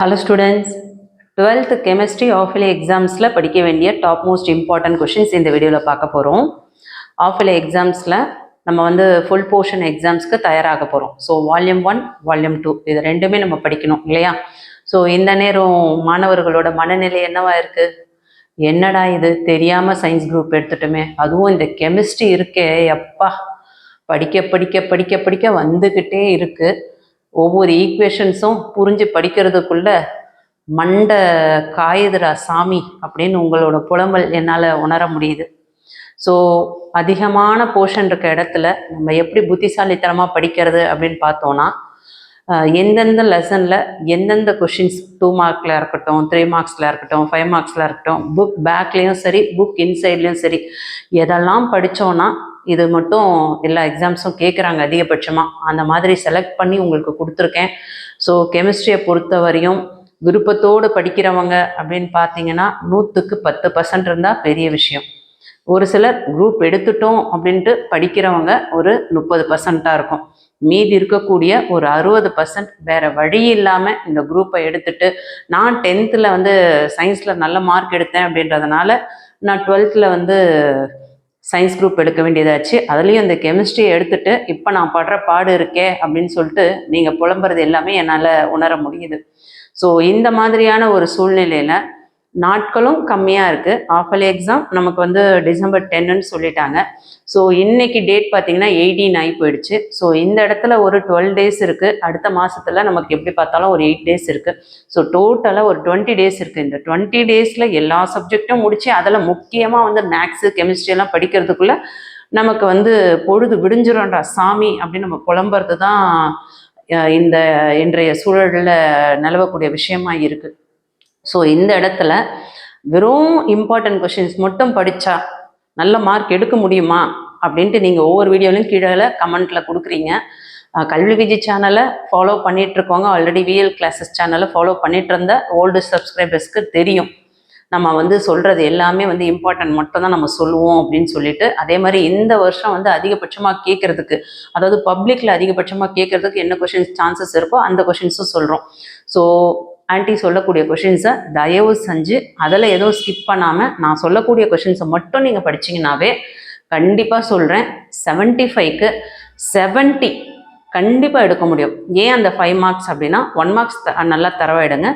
Hello students, 12th chemistry half-yearly examsல படிக்க வேண்டிய top most important questions இந்த வீடியோவில் பார்க்க போகிறோம். half-yearly எக்ஸாம்ஸில் நம்ம வந்து ஃபுல் போர்ஷன் எக்ஸாம்ஸ்க்கு தயாராக போகிறோம். ஸோ வால்யூம் 1, வால்யூம் 2 இது ரெண்டுமே நம்ம படிக்கணும் இல்லையா? ஸோ இந்த நேரம் மாணவர்களோட மனநிலை என்னவா இருக்குது? என்னடா இது தெரியாமல் சயின்ஸ் குரூப் எடுத்துட்டோமே, அதுவும் இந்த கெமிஸ்ட்ரி இருக்கே எப்பா படிக்க படிக்க படிக்க படிக்க வந்துக்கிட்டே இருக்குது. ஒவ்வொரு ஈக்குவேஷன்ஸும் புரிஞ்சு படிக்கிறதுக்குள்ள மண்டை காயுதுரா சாமி அப்படின்னு உங்களோட புலம்பல் என்னால் உணர முடியுது. ஸோ அதிகமான போர்ஷன் இருக்க இடத்துல நம்ம எப்படி புத்திசாலித்தனமாக படிக்கிறது அப்படின்னு பார்த்தோன்னா, எந்தெந்த லெசனில் எந்தெந்த கொஷின்ஸ் 2 மார்க்கில் இருக்கட்டும், 3 மார்க்ஸில் இருக்கட்டும், 5 மார்க்ஸில் இருக்கட்டும், புக் பேக்லேயும் சரி புக் இன்சைட்லேயும் சரி எதெல்லாம் படித்தோன்னா இது மட்டும் எல்லா எக்ஸாம்ஸும் கேட்குறாங்க அதிகபட்சமாக, அந்த மாதிரி செலக்ட் பண்ணி உங்களுக்கு கொடுத்துருக்கேன். ஸோ கெமிஸ்ட்ரியை பொறுத்த வரையும் விருப்பத்தோடு படிக்கிறவங்க அப்படின்னு பார்த்தீங்கன்னா 100க்கு 10% இருந்தால் பெரிய விஷயம். ஒரு சிலர் குரூப் எடுத்துட்டோம் அப்படின்ட்டு படிக்கிறவங்க ஒரு 30%-ஆக இருக்கும். மீதி இருக்கக்கூடிய ஒரு 60% வேறு வழி இல்லாமல் இந்த குரூப்பை எடுத்துட்டு, நான் 10th வந்து சயின்ஸில் நல்ல மார்க் எடுத்தேன் அப்படின்றதுனால நான் 12th வந்து சயின்ஸ் குரூப் எடுக்க வேண்டியதாச்சு. அதுலேயும் இந்த கெமிஸ்ட்ரியை எடுத்துட்டு இப்போ நான் படுற பாடு இருக்கே அப்படின்னு சொல்லிட்டு நீங்கள் புலம்புறது எல்லாமே என்னால் உணர முடியுது. ஸோ இந்த மாதிரியான ஒரு சூழ்நிலையில் நாட்களும் கம்மியாக இருக்குது. half-yearly எக்ஸாம் நமக்கு வந்து December 10ன்னு சொல்லிட்டாங்க. ஸோ இன்னைக்கு டேட் பார்த்திங்கன்னா 18 ஆகி போயிடுச்சு. ஸோ இந்த இடத்துல ஒரு 12 days இருக்குது. அடுத்த மாதத்தில் நமக்கு எப்படி பார்த்தாலும் ஒரு 8 days இருக்குது. ஸோ டோட்டலாக ஒரு 20 days இருக்குது. இந்த 20 daysல எல்லா சப்ஜெக்டும் முடித்து அதில் முக்கியமாக வந்து மேக்ஸு கெமிஸ்ட்ரியெல்லாம் படிக்கிறதுக்குள்ளே நமக்கு வந்து பொழுது விடிஞ்சிரோன்றா சாமி அப்படின்னு நம்ம புலம்புறது தான் இந்த இன்றைய சூழலில் நிலவக்கூடிய விஷயமா இருக்குது. ஸோ இந்த இடத்துல வெறும் இம்பார்ட்டன்ட் கொஷின்ஸ் மட்டும் படித்தா நல்ல மார்க் எடுக்க முடியுமா அப்படின்ட்டு நீங்கள் ஒவ்வொரு வீடியோலையும் கீழே கமெண்ட்டில் கொடுக்குறீங்க. கல்வி விஜி சேனலை ஃபாலோ பண்ணிகிட்ருக்கோங்க. ஆல்ரெடி விஎல் கிளாஸஸ் சேனலை ஃபாலோ பண்ணிகிட்டு இருந்த ஓல்டு சப்ஸ்கிரைபர்ஸ்க்கு தெரியும் நம்ம வந்து சொல்கிறது எல்லாமே வந்து இம்பார்ட்டன்ட் மட்டும் தான் நம்ம சொல்லுவோம் அப்படின்னு சொல்லிட்டு. அதே மாதிரி இந்த வருஷம் வந்து அதிகபட்சமாக கேட்குறதுக்கு, அதாவது பப்ளிக்கில் அதிகபட்சமாக கேட்குறதுக்கு என்ன கொஷின்ஸ் சான்சஸ் இருக்கோ அந்த கொஷின்ஸும் சொல்கிறோம். ஸோ ஆன்ட்டி சொல்லக்கூடிய கொஷின்ஸை தயவு செஞ்சு அதில் எதுவும் ஸ்கிப் பண்ணாமல் நான் சொல்லக்கூடிய கொஷின்ஸை மட்டும் நீங்கள் படிச்சிங்கனாவே கண்டிப்பாக சொல்கிறேன் 75க்கு 70 கண்டிப்பாக எடுக்க முடியும். ஏன் அந்த 5 மார்க்ஸ் அப்படின்னா 1 மார்க்ஸ் நல்லா தரவாயிடுங்க.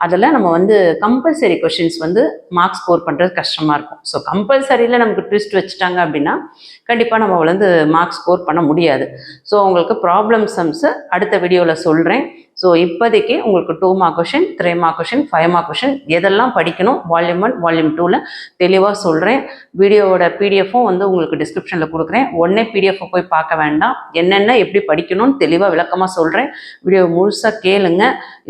அதில் நம்ம வந்து கம்பல்சரி கொஷின்ஸ் வந்து மார்க்ஸ் ஸ்கோர் பண்ணுறது கஷ்டமாக இருக்கும். ஸோ கம்பல்சரியில் நமக்கு ட்விஸ்ட் வச்சுட்டாங்க அப்படின்னா கண்டிப்பாக நம்ம வந்து மார்க்ஸ் ஸ்கோர் பண்ண முடியாது. ஸோ உங்களுக்கு ப்ராப்ளம் சம்ஸு அடுத்த வீடியோவில் சொல்கிறேன். ஸோ இப்போதைக்கு உங்களுக்கு 2 mark question, 3 mark question, 5 mark question எதெல்லாம் படிக்கணும் வால்யூம் 1, வால்யூம் 2ல் தெளிவாக சொல்கிறேன். வீடியோவோட பிடிஎஃப்பும் வந்து உங்களுக்கு டிஸ்கிரிப்ஷனில் கொடுக்குறேன். உடனே பிடிஎஃப்பை போய் பார்க்க வேண்டாம், என்னென்ன எப்படி படிக்கணும்னு தெளிவாக விளக்கமாக சொல்கிறேன். வீடியோ முழுசாக கேளுங்க,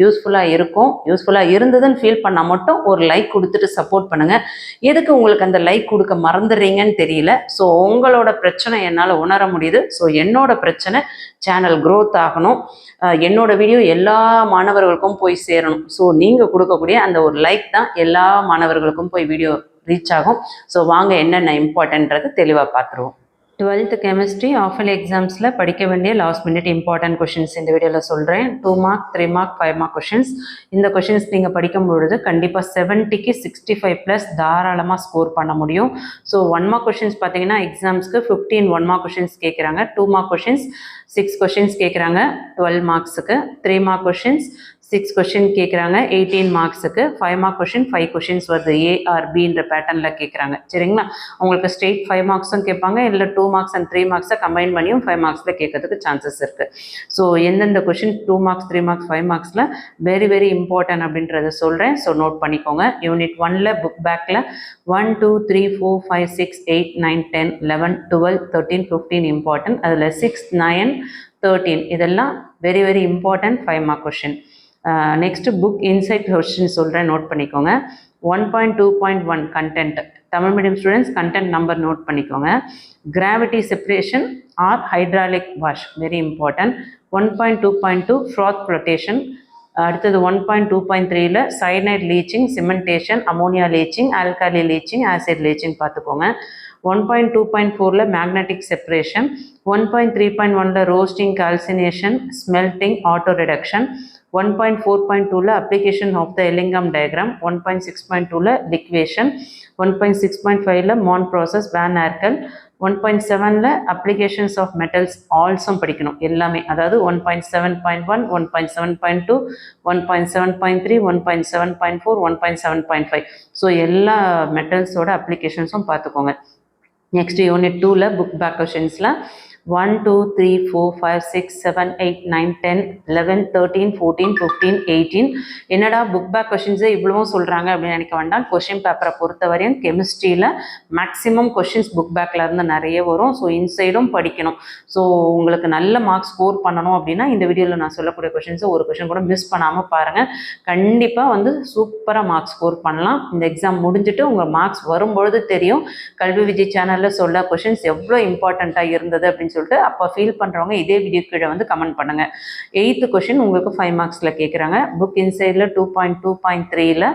யூஸ்ஃபுல்லாக இருக்கும். யூஸ்ஃபுல்லாக இருந்ததுன்னு ஃபீல் பண்ணால் மட்டும் ஒரு லைக் கொடுத்துட்டு சப்போர்ட் பண்ணுங்கள். எதுக்கு உங்களுக்கு அந்த லைக் கொடுக்க மறந்துடுறீங்கன்னு தெரியல. ஸோ உங்களோட பிரச்சனை என்னால் உணர முடியுது. ஸோ என்னோட பிரச்சனை சேனல் க்ரோத் ஆகணும், என்னோட வீடியோ எல்லா மாணவர்களுக்கும் போய் சேரணும். ஸோ நீங்கள் கொடுக்கக்கூடிய அந்த ஒரு லைக் தான் எல்லா மாணவர்களுக்கும் போய் வீடியோ ரீச் ஆகும். ஸோ வாங்க என்னென்ன இம்பார்ட்டன்றது தெளிவாக பார்த்துருவோம். 12th கெமிஸ்ட்ரி half-yearly எக்ஸாம்ஸில் படிக்க வேண்டிய லாஸ்ட் மினிட் இம்பார்ட்டன்ட் கொஷின்ஸ் இந்த வீடியோவில் சொல்கிறேன். 2 மார்க், 3 மார்க், 5 மார்க் கொஷின்ஸ். இந்த கொஷின்ஸ் நீங்கள் படிக்கும் பொழுது கண்டிப்பாக 70க்கு 65+ தாராளமாக ஸ்கோர் பண்ண முடியும். ஸோ 1 மார்க் கொஷின்ஸ் பார்த்தீங்கன்னா எக்ஸாம்ஸ்க்கு 15 1 மார்க் கொஷின்ஸ் கேட்குறாங்க. 2 மார்க் கொஷின்ஸ் 6 கொஷின்ஸ் கேட்குறாங்க 12 மார்க்ஸுக்கு. 3 மார்க் கொஷின்ஸ் 6 கொஷின் கேட்குறாங்க 18 மார்க்ஸுக்கு. 5 மார்க் கொஷின் 5 கொஷின்ஸ் வருது, ஏஆர்பின்ற பேட்டர்னில் கேட்குறாங்க. சரிங்களா? உங்களுக்கு ஸ்ட்ரெயிட் 5 மார்க்ஸும் கேட்பாங்க, இல்லை 2 மார்க்ஸ் அண்ட் 3 மார்க்ஸை கம்பைன் பண்ணியும் 5 மார்க்ஸில் கேட்கறதுக்கு சான்சஸ் இருக்குது. ஸோ எந்தெந்த கொஷின் 2 மார்க்ஸ், 3 மார்க்ஸ், 5 மார்க்ஸில் வெரி வெரி இம்பார்ட்டன்ட் அப்படின்றத சொல்கிறேன். ஸோ நோட் பண்ணிக்கோங்க. யூனிட் 1ல் புக் பேக்கில் 1 2 3 4 5 6 8 9 10 11 12 13 15 இம்பார்ட்டன்ட். அதில் 6 9 13 இதெல்லாம் very very important 5 mark question. Next book inside question சொல்கிறேன், நோட் பண்ணிக்கோங்க. 1.2.1 content, Tamil medium students content number note பண்ணிக்கோங்க. Gravity separation or hydraulic wash very important. 1.2.2 froth flotation. அடுத்தது 1.2.3ல் cyanide leaching, cementation, ammonia leaching, alkali leaching, acid leaching பார்த்துக்கோங்க. 1.2.4ல் magnetic separation. 1.3.1ல் roasting, calcination, smelting, auto reduction. 1.4.2 application of the Ellingham diagram, 1.6.2 liquation, 1.6.5 Mond process, Van Arkel, 1.7 applications of metals also படிக்கணும் எல்லாமே, அதாவது 1.7.1, 1.7.2, 1.7.3, 1.7.4, 1.7.5. So எல்லா மெட்டல்ஸோட அப்ளிகேஷன்ஸும் பார்த்துக்கோங்க. நெக்ஸ்ட் யூனிட் 2ல புக் பேக் கொஷின்ஸில் 1, 2, 3, 4, 5, 6, 7, 8, 9, 10, 11, 13, 14, 15, 18. என்னடா புக் பேக் கொஷின்ஸே இவ்வளவும் சொல்கிறாங்க அப்படின்னு நினைக்க வேண்டாம். கொஷின் பேப்பரை பொறுத்த வரையும் கெமிஸ்ட்ரியில் மேக்ஸிமம் கொஷின்ஸ் புக் பேக்கில் இருந்து நிறைய வரும். ஸோ இன்சைடும் படிக்கணும். ஸோ உங்களுக்கு நல்ல மார்க்ஸ் ஸ்கோர் பண்ணணும் அப்படின்னா இந்த வீடியோவில் நான் சொல்லக்கூடிய கொஷின்ஸை ஒரு கொஷின் கூட மிஸ் பண்ணாமல் பாருங்கள். கண்டிப்பாக வந்து சூப்பராக மார்க்ஸ் ஸ்கோர் பண்ணலாம். இந்த எக்ஸாம் முடிஞ்சுட்டு உங்கள் மார்க்ஸ் வரும்பொழுது தெரியும் கல்வி விஜய் சேனலில் சொல்ல கொஷின்ஸ் எவ்வளோ இம்பார்ட்டண்ட்டாக இருந்தது அப்படின்னு சொல்லிட்டு அப்போ ஃபீல் பண்ணுறவங்க இதே வீடியோ கீழே வந்து கமெண்ட் பண்ணுங்கள். 8th கொஷின் உங்களுக்கு 5 மார்க்ஸில் கேட்குறாங்க. புக் இன்சைடில் 2.2.3ல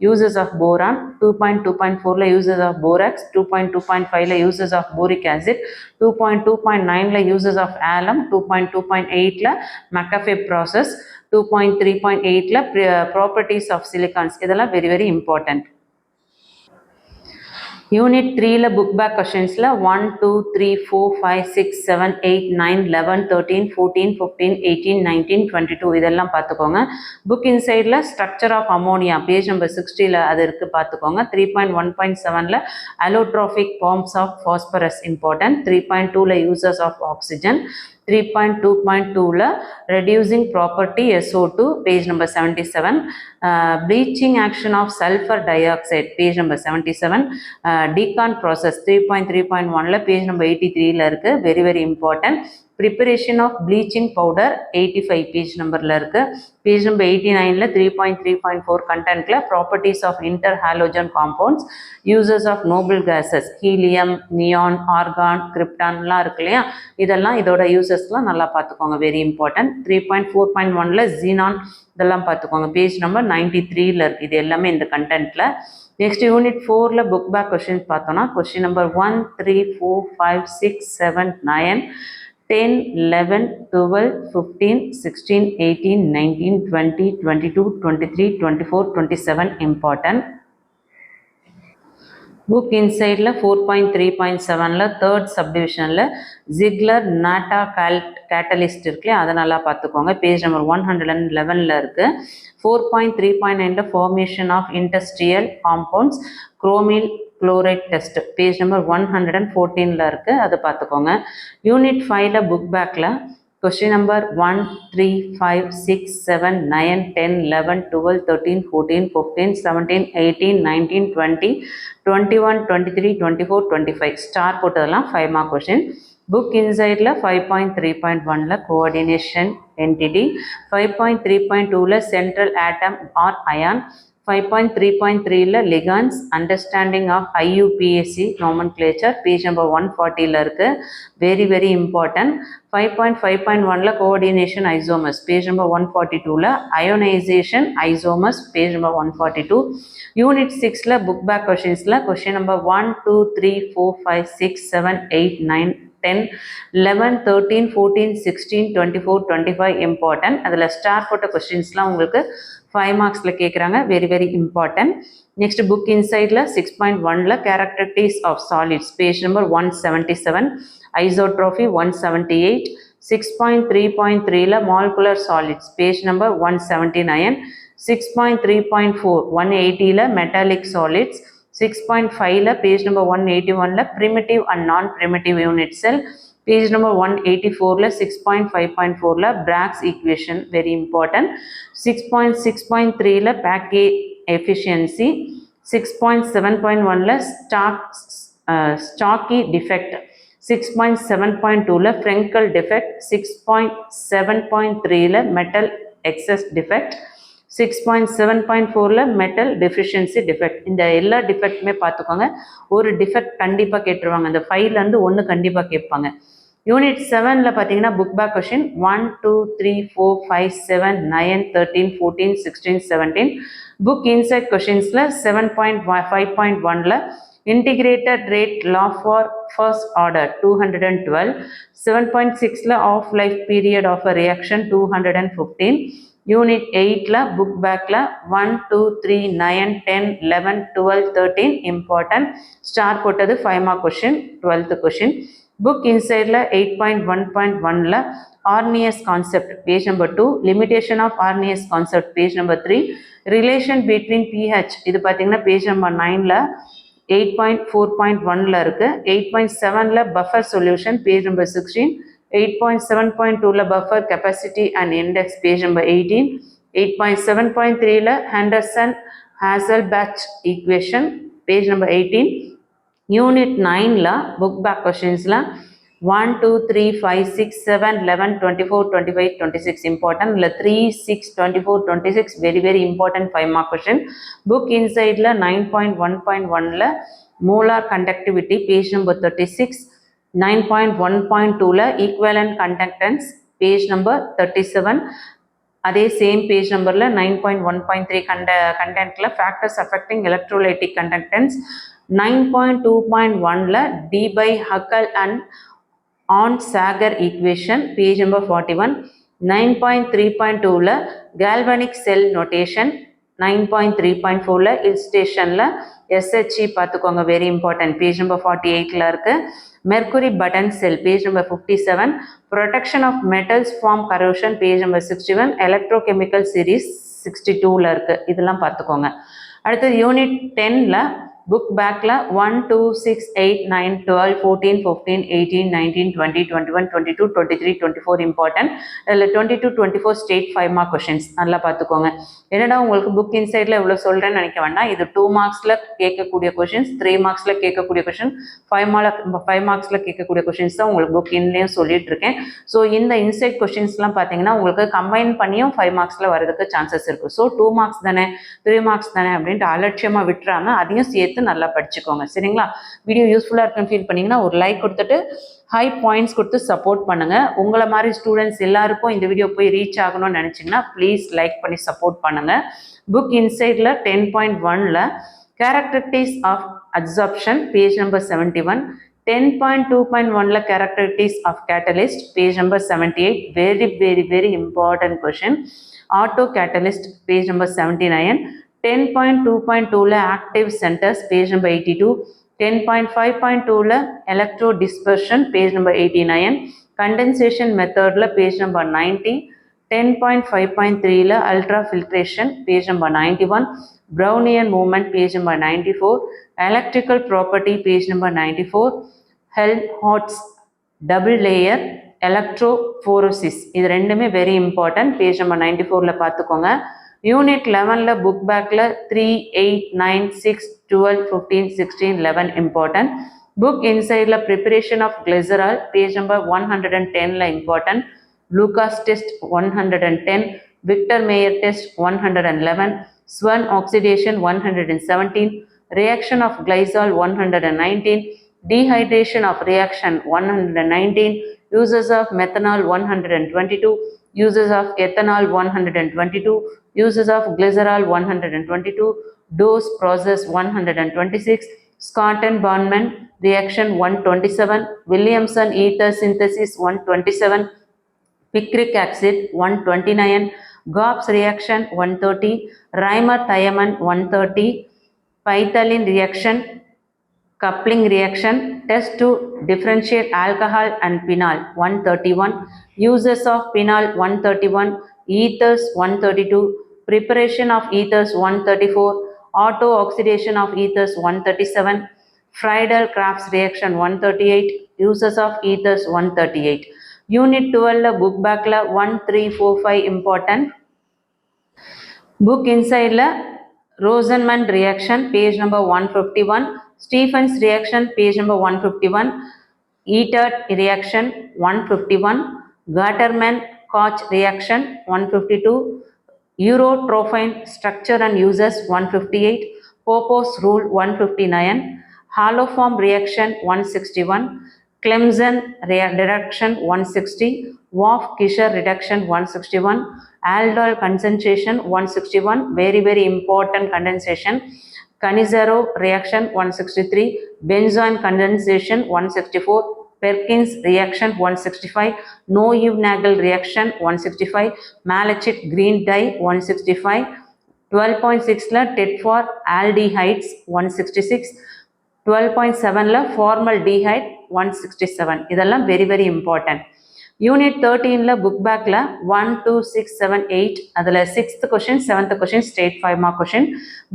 யூசஸ் ஆஃப் போரான், 2.2.4ல யூசஸ் ஆஃப் போராக்ஸ், 2.2.5ல யூசஸ் ஆஃப் போரிக் ஆசிட், 2.2.9ல யூசஸ் ஆஃப் ஆலம், 2.2.8ல மெக்கஃபே ப்ராசஸ், 2.3.8ல ப்ராப்பர்ட்டிஸ் ஆஃப் சிலிகான்ஸ். இதெல்லாம் வெரி வெரி இம்பார்ட்டன்ட். யூனிட் 3ல புக் பேக் கொஷின்ஸில் 1, 2, 3, 4, 5, 6, 7, 8, 9, 11, 13, 14, 15, 18, 19, 22 இதெல்லாம் பார்த்துக்கோங்க. புக் இன்சைடில் structure of ammonia page number 60ல் அது இருக்குது பார்த்துக்கோங்க. 3.1.7ல allotropic forms of phosphorus important. 3.2ல யூசஸ் ஆஃப் ஆக்சிஜன். 3.2.2ல reducing property SO2 page number 77, bleaching action of sulfur dioxide page number 77, decon process 3.3.1ல page number 83ல இருக்கு, very very important. Preparation of bleaching powder 85 page numberல இருக்கு. page number 89ல 3.3.4 contentல properties of interhalogen compounds, uses of noble gases helium, neon, argon, kryptonலாம் இருக்கு இல்லையா, இதெல்லாம் இதோட யூசஸ்லாம் நல்லா பார்த்துக்கோங்க, very important. 3.4.1ல xenon இதெல்லாம் பார்த்துக்கோங்க, பேஜ் நம்பர் 93ல இருக்கு. இது எல்லாமே இந்த கண்டென்ட்ல. நெக்ஸ்ட் யூனிட் 4ல புக் பேக் கொஸ்டின் பார்த்தோம்னா கொஸ்டின் நம்பர் 1, 3, 4, 5, 6, 7, 9, 10, 11, 12, 15, 16, 18, 19, 20, 22, 23, 24, 27 important. புக் இன்சைடில் 4.3.7ல தேர்ட் சப்டிவிஷனில் ஜிக்லர் நாட்டா கேட்டலிஸ்ட் இருக்குல்லையே அதை நல்லா பார்த்துக்கோங்க, பேஜ் நம்பர் 111ல் இருக்குது. 4.3.9ல formation of industrial compounds chromyl chloride test page number 114ல் இருக்குது, அதை பார்த்துக்கோங்க. யூனிட் 5ல புக் பேக்கில் கொஸ்டின் நம்பர் 1, 3, 5, 6, 7, 9, 10, 11, 12, 13, 14, 15, 17, 18, 19, 20, 21, 23, 24, 25 ஸ்டார் போட்டதெல்லாம் 5 மார்க் கொஸ்டின். புக் இன்சைடில் 5.3.1ல கோஆர்டினேஷன் என்டிட்டி, 5.3.2ல சென்ட்ரல் ஆட்டம் ஆர் அயான், 5.3.3ல ligands understanding of IUPAC nomenclature page number 140ல இருக்கு, வெரி வெரி இம்பார்ட்டன்ட். 5.5.1ல கோஆர்டினேஷன் ஐசோமர்ஸ் பேஜ் நம்பர் 142ல அயோனைசேஷன் ஐசோமர்ஸ் பேஜ் நம்பர் 142. யூனிட் 6ல புக் பேக் கொஷின்ஸில் கொஷின் நம்பர் 1, 2, 3, 4, 5, 6, 7, 8, 9, 10, 11, 13, 14, 16, 24, 25 இம்பார்ட்டன்ட். அதில் ஸ்டார் போட்ட கொஸ்டின்ஸ்லாம் உங்களுக்கு 5 மார்க்ஸில் கேட்குறாங்க, very very important. Next book இன்சைடில் 6.1ல characteristics of solids page number 177, isotropy 178, 6.3.3ல மாலிகுலர் சாலிட்ஸ் பேஜ் நம்பர் 179, 6.3.4 180ல மெட்டாலிக் சாலிட்ஸ், 6.5ல பேஜ் நம்பர் 181ல primitive and non-primitive unit cell, page number 184ல 6.5.4ல Bragg's equation very important, 6.6.3ல package efficiency, 6.7.1ல Starkey defect, 6.7.2ல Frenkel defect, 6.7.3ல metal excess defect, 6.7.4ல மெட்டல் டெஃபிஷியன்சி டிஃபெக்ட். இந்த எல்லா டிஃபெக்ட்டுமே பார்த்துக்கோங்க, ஒரு டிஃபெக்ட் கண்டிப்பாக கேட்டுருவாங்க, இந்த 5லேருந்து 1 கண்டிப்பாக கேட்பாங்க. யூனிட் 7ல பார்த்தீங்கன்னா book back question 1, 2, 3, 4, 5, 7, 9, 13, 14, 16, 17. Book inside கொஷின்ஸில் 7.5.1ல integrated rate law for first order 212, 7.6ல half life period of a reaction 215, unit 8ல புக் பேக்கில் 1 2 3 9 10 11 12 13 இம்பார்ட்டன்ட். ஸ்டார் போட்டது 5 mark question, 12th question. Book இன்சைடில் 8.1.1ல Arrhenius concept page number 2, limitation of Arrhenius concept page number 3, relation between pH இது பார்த்தீங்கன்னா page number 9ல 8.4.1ல இருக்கு. 8.7ல பஃபர் சொல்யூஷன் பேஜ் நம்பர் 16, 8.7.2ல buffer capacity and index page number 18, 8.7.3ல Henderson Hasselbalch equation page number 18. Unit 9ல book back கொஷின்ஸில் 1 2 3 5 6 7 11 24 25 26 important. இல்லை 3 6 24 26 very very important 5 mark question. Book இன்சைடில் 9.1.1ல மோலார் கண்டக்டிவிட்டி பேஜ் நம்பர் 36, 9.1.2ல ஈக்குவலன்ட் கண்டக்டன்ஸ் பேஜ் நம்பர் 37, அதே same page நம்பரில் 9.1.3 கண்டென்ட்ல ஃபேக்டர்ஸ் அஃபெக்டிங் எலக்ட்ரோலைட்டிக் கண்டக்டன்ஸ், 9.2.1ல Debye Hückel and Onsager equation page number 41, 9.3.2ல கேல்வனிக் செல் நோட்டேஷன், 9.3.4ல இல்ஸ்டேஷனில் எஸ்ஹெச்இ பார்த்துக்கோங்க வெரி இம்பார்ட்டன்ட் பேஜ் நம்பர் 48ல இருக்கு. Mercury button cell page number 57, protection of metals from corrosion page number 61, electrochemical series 62ல இருக்கு. இதெல்லாம் பார்த்துக்கோங்க. அடுத்தது யூனிட் 10ல புக் பேக்கில் 1 2 6 8 9 12 14 15 18 19 20 21 22 23 24 இம்பார்ட்டன்ட். இதில் 22 24 ஸ்டேட் 5 மார்க் கொஷின்ஸ் நல்லா பார்த்துக்கோங்க. என்னடா உங்களுக்கு புக் இன்சைடில் இவ்வளோ சொல்கிறேன்னு நினைக்க வேண்டாம். இது 2 மார்க்ஸில் கேட்கக்கூடிய கொஷின்ஸ், 3 மார்க்ஸில் கேட்கக்கூடிய கொஷின், 5 மார்க்ஸில் கேட்கக்கூடிய கொஷின்ஸ் தான் உங்களுக்கு புக் இன்லேயும் சொல்லிட்டு இருக்கேன். ஸோ இந்த இன்சைட் கொஷின்ஸ்லாம் பார்த்தீங்கன்னா உங்களுக்கு கம்பைன் பண்ணியும் 5 மார்க்ஸில் வரதுக்கு சான்சஸ் இருக்குது. ஸோ 2 மார்க்ஸ் தானே 3 மார்க்ஸ் தானே அப்படின்ட்டு அலட்சியமாக விட்டுறாம அதையும் சேர்த்து நல்லா படிச்சுக்கோங்க சரிங்களா. வீடியோ யூஸ்ஃபுல்லாக இருக்குன்னு ஃபீல் பண்ணீங்கன்னா ஒரு லைக் கொடுத்துட்டு ஹை பாயிண்ட்ஸ் கொடுத்து சப்போர்ட் பண்ணுங்க. உங்களை மாதிரி ஸ்டூடெண்ட்ஸ் எல்லாருக்கும் இந்த வீடியோ போய் ரீச் ஆகணும்னு நினைச்சீங்கன்னா ப்ளீஸ் லைக் பண்ணி சப்போர்ட் பண்ணுங்க. புக் இன்சைடில் 10.1ல characteristics of absorption page number 71, 10.2.1ல characteristics of catalyst page number 78 very very very important question. Auto catalyst page number 79, 10.2.2ல ஆக்டிவ் சென்டர்ஸ் பேஜ் நம்பர் 82, 10.5.2ல electro dispersion page number 89, condensation மெத்தட்ல page number 90, 10.5.3ல ultra filtration page number 91, Brownian movement page number 94, electrical property page number 94, Helmholtz double layer electrophoresis இது ரெண்டுமே very important page number 94ல பார்த்துக்கோங்க. Unit 11ல book பேக்கில் 3 8 9 6 12 15 16 11 important. Book இன்சைடில் preparation of glycerol page number 110ல important. Lucas test 110, Victor Meyer test 111, Swern oxidation 117, reaction of glycol 119, dehydration of reaction 119, uses of methanol 122, uses of ethanol 122, uses of glycerol 122, dose process 126, Scott-Bonman reaction 127, Williamson ether synthesis 127, picric acid 129, Gauss reaction 130, Reimer-Thielemann 130, Phythalin reaction, coupling reaction, test to differentiate alcohol and phenol 131, uses of phenol 131, ethers 132, preparation of ethers 134, auto oxidation of ethers 137, Friedel-Crafts reaction 138, uses of ethers 138. Unit 12 book back 1 3 4 5 important. Book inside Rosenman reaction page number 151, Stephens reaction page number 151, Eatert reaction 151, Gatterman-Koch reaction 152, Eurotrophine structure and uses 158, Popo's rule 159, Haloform reaction 161, Clemson reduction 160, Wolff-Kishcher reduction 161, aldol concentration 161 very very important condensation, Cannizzaro reaction 163, benzoin condensation 164, Perkins reaction 165, Noyes-Nagel reaction 165, Malachit green dye 165, 12.6 TET for aldehydes 166, 12.7 formaldehyde 167. இதெல்லாம் very very important. Unit 13 book பேக்கில் 1, 2, 6, 7, 8 அதில் 6th question 7th question state 5 mark question.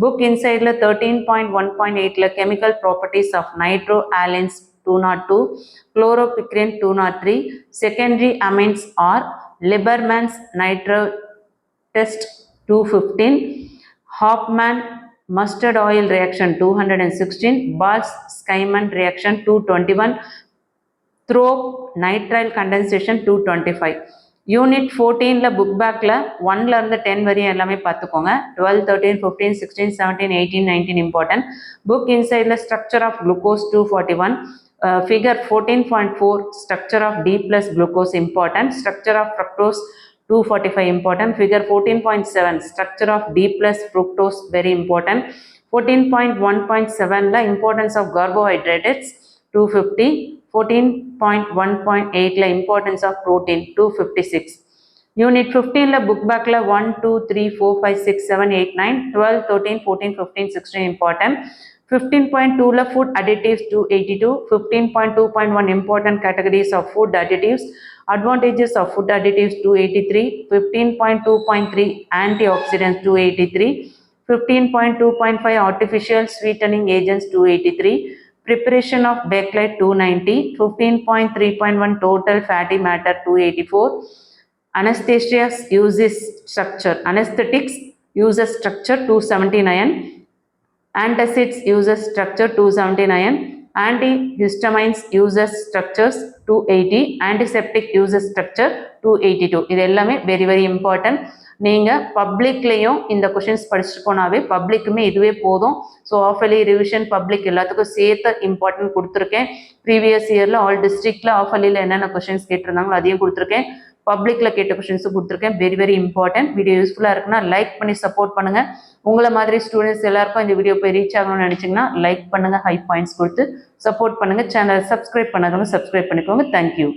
Book இன்சைடில் 13.1.8 chemical properties of nitro alkanes 202, chloropicrine 203, secondary amines are Lieberman's nitro test 215, Hoffman mustard oil reaction 216, Balz-Skiemann reaction 221, Thrope nitrile condensation 225. Unit 14 book பேக்கில் 1 10 வரையும் எல்லாமே பார்த்துக்கோங்க. 12, 13, 15, 16, 17, 18, 19 important. Book இன்சைடில் structure of glucose 241, figure 14.4 structure of D plus glucose important, structure of fructose 245 important, figure 14.7 structure of D plus fructose very important, 14.1.7 importance of carbohydrates 250, 14.1.8 importance of protein 256. Unit 15 book back 1, 2, 3, 4, 5, 6, 7, 8, 9, 12, 13, 14, 15, 16 important. 15.2 food additives 282, 15.2.1 important categories of food additives, advantages of food additives 283, 15.2.3 antioxidants 283, 15.2.5 artificial sweetening agents 283, preparation of bakelite 290, 15.3.1 total fatty matter 284, anesthetics uses structure 279, antacids uses structure 279, antihistamines uses structures 280, antiseptic uses structure 282. இது எல்லாமே very very important. நீங்கள் பப்ளிக்லேயும் இந்த questions படிச்சுட்டு போனாவே பப்ளிக்குமே இதுவே போதும். So half yearly revision public எல்லாத்துக்கும் சேர்த்து இம்பார்ட்டன்ட் கொடுத்துருக்கேன். ப்ரீவியஸ் இயரில் ஆல் டிஸ்ட்ரிக்டில் ஆஃபலியில் என்னென்ன கொஷின்ஸ் கேட்டிருந்தாங்களோ அதையும் கொடுத்துருக்கேன். பப்ளிக்கில் கேட்ட கொஷின்ஸும் கொடுத்துருக்கேன். Very very important. வீடியோ யூஸ்ஃபுல்லாக இருக்குன்னா லைக் பண்ணி சப்போர்ட் பண்ணுங்கள். உங்களை மாதிரி ஸ்டூடெண்ட்ஸ் எல்லாருக்கும் இந்த வீடியோ போய் ரீச் ஆகணும்னு நினச்சிங்கன்னா லைக் பண்ணுங்கள், ஹை பாயிண்ட்ஸ் கொடுத்து சப்போர்ட் பண்ணுங்கள். சேனலை சப்ஸ்கிரைப் பண்ணாதவங்க சப்ஸ்கிரைப் பண்ணிக்கோங்க. தேங்க்யூ.